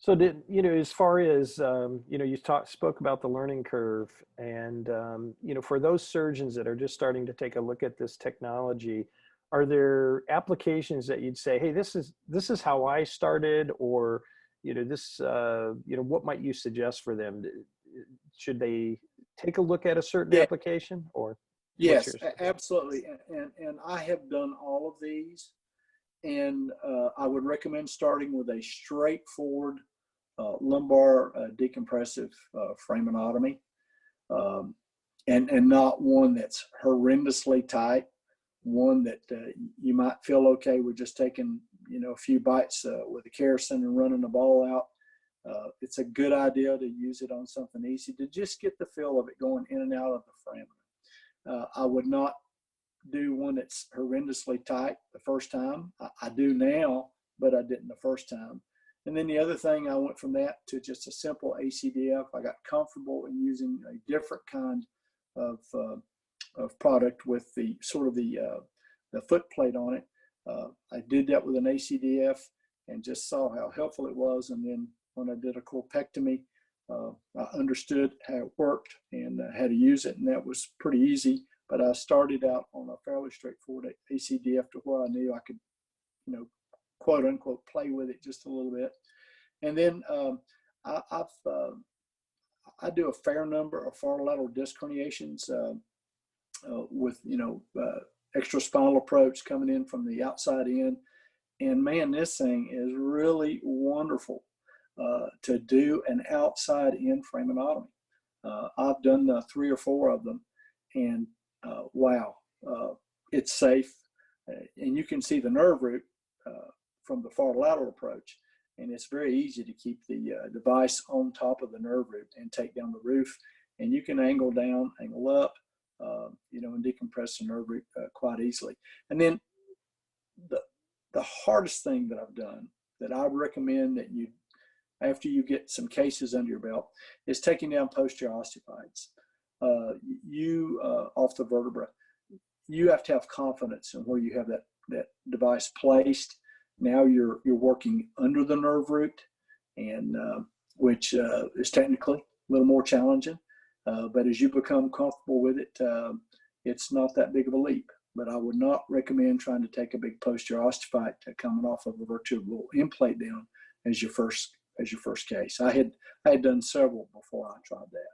So did, as far as, you spoke about the learning curve and, for those surgeons that are just starting to take a look at this technology, are there applications that you'd say, hey, this is how I started, or, what might you suggest for them? Should they take a look at a certain Yeah, application, or what's yes, yours? absolutely. And I have done all of these, and I would recommend starting with a straightforward lumbar decompressive framinotomy, um, and not one that's horrendously tight, one that you might feel okay with just taking, a few bites with a kerosene and running the ball out. It's a good idea to use it on something easy to just get the feel of it going in and out of the foramen. I would not do one that's horrendously tight the first time. I do now, but I didn't the first time. And then the other thing, I went from that to just a simple ACDF. I got comfortable in using a different kind of product with the sort of the foot plate on it. I did that with an ACDF and just saw how helpful it was. And then when I did a corpectomy, I understood how it worked and how to use it, and that was pretty easy. But I started out on a fairly straightforward ACDF to where I knew I could, quote unquote, play with it just a little bit. And then I do a fair number of far lateral disc herniations with, extra spinal approach coming in from the outside in. And man, this thing is really wonderful to do an outside in framinotomy. I've done 3 or 4 of them, and wow, it's safe. And you can see the nerve root from the far lateral approach. And it's very easy to keep the device on top of the nerve root and take down the roof. And you can angle down, angle up, and decompress the nerve root quite easily. And then the hardest thing that I've done that I recommend that you, after you get some cases under your belt, is taking down posterior osteophytes. Off the vertebra, you have to have confidence in where you have that device placed. Now you're working under the nerve root, and which is technically a little more challenging. But as you become comfortable with it, it's not that big of a leap. But I would not recommend trying to take a big posterior osteophyte coming off of a vertebral implate down as your first case. I had done several before I tried that.